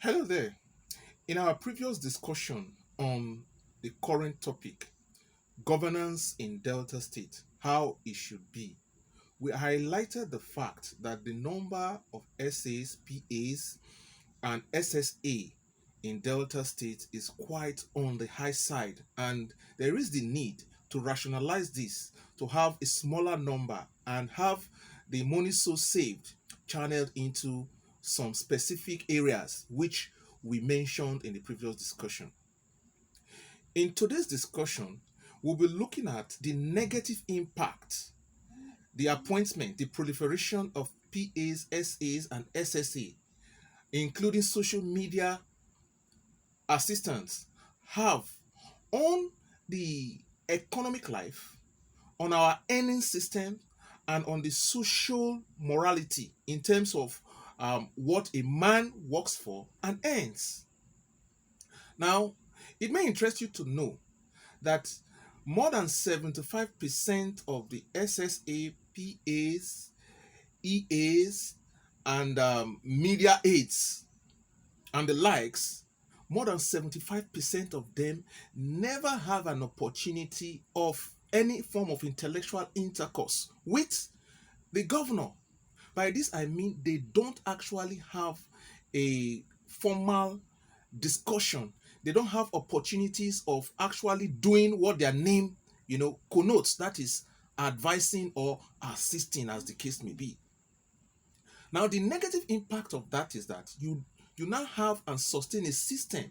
Hello there. In our previous discussion on the current topic, governance in Delta State, how it should be, we highlighted the fact that the number of SAs, PAs, and SSA in Delta State is quite on the high side, and there is the need to rationalize this to have a smaller number and have the money so saved channeled into some specific areas which we mentioned in the previous discussion. In today's discussion, we'll be looking at the negative impact the appointment, the proliferation of PAs, SAs, and SSA, including social media assistants, have on the economic life, on our earning system, and on the social morality in terms of what a man works for and earns. Now, it may interest you to know that more than 75% of the SSA, PAs, EAs, and media aids and the likes, more than 75% of them never have an opportunity of any form of intellectual intercourse with the governor. By this, I mean they don't actually have a formal discussion. They don't have opportunities of actually doing what their name, connotes. That is advising or assisting, as the case may be. Now, the negative impact of that is that you now have and sustain a system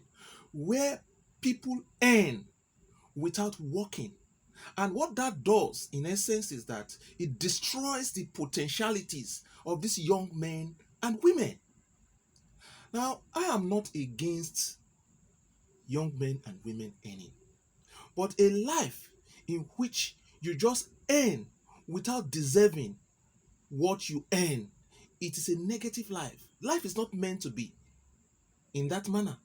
where people earn without working. And what that does, in essence, is that it destroys the potentialities of these young men and women. Now, I am not against young men and women earning, but a life in which you just earn without deserving what you earn, it is a negative life. Life is not meant to be in that manner.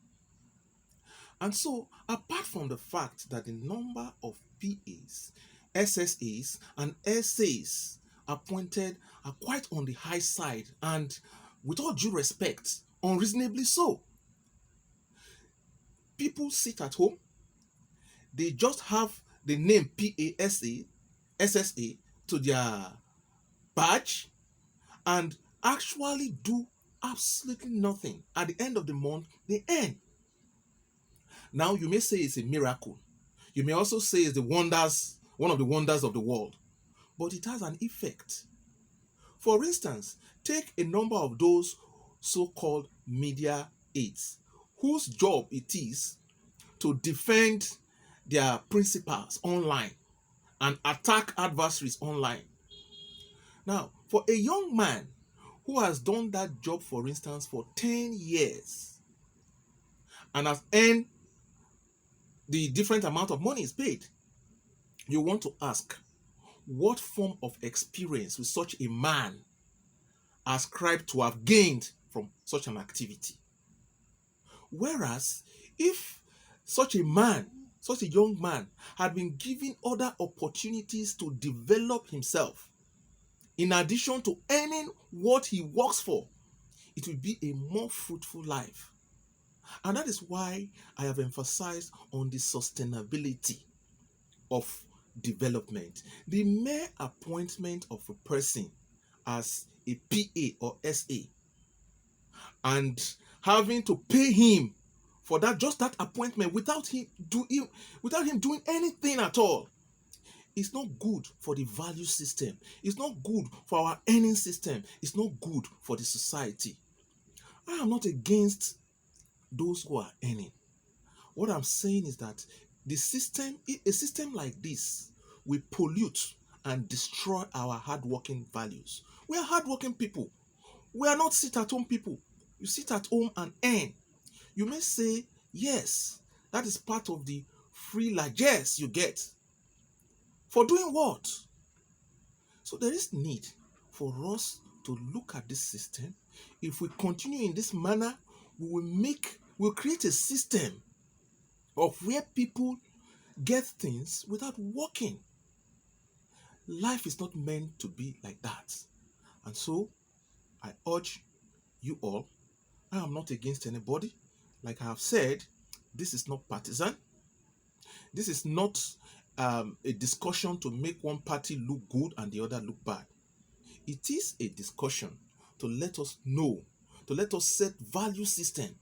And so, apart from the fact that the number of PAs, SSAs, and SAs appointed are quite on the high side, and with all due respect, unreasonably so, people sit at home, they just have the name PASA, SSA to their badge, and actually do absolutely nothing. At the end of the month, they earn. Now, you may say it's a miracle. You may also say it's the wonders, one of the wonders of the world, but it has an effect. For instance, take a number of those so-called media aides, whose job it is to defend their principals online and attack adversaries online. Now, for a young man who has done that job, for instance, for 10 years and has earned the different amount of money is paid, you want to ask, what form of experience will such a man ascribe to have gained from such an activity? Whereas, if such a man, such a young man, had been given other opportunities to develop himself, in addition to earning what he works for, it will be a more fruitful life. And that is why I have emphasized on the sustainability of development. The mere appointment of a person as a PA or SA and having to pay him for that, just that appointment, without him doing anything at all, it's not good for the value system. It's not good for our earning system. It's not good for the society. I am not against those who are earning. What I'm saying is that a system like this will pollute and destroy our hardworking values. We are hardworking people. We are not sit-at-home people. You sit at home and earn. You may say, yes, that is part of the free largesse you get. For doing what? So there is need for us to look at this system. If we continue in this manner, we'll create a system of where people get things without working. Life is not meant to be like that. And so I urge you all I am not against anybody. Like I have said, this is not partisan. This is not a discussion to make one party look good and the other look bad. It is a discussion to let us know, to let us set value system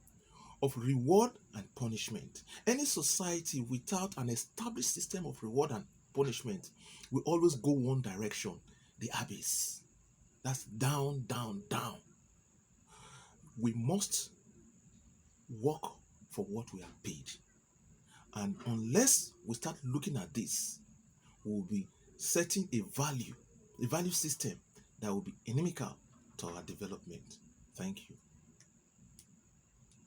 of reward and punishment. Any society without an established system of reward and punishment will always go one direction, the abyss. That's down, down, down. We must work for what we are paid. And unless we start looking at this, we'll be setting a value system that will be inimical to our development. Thank you.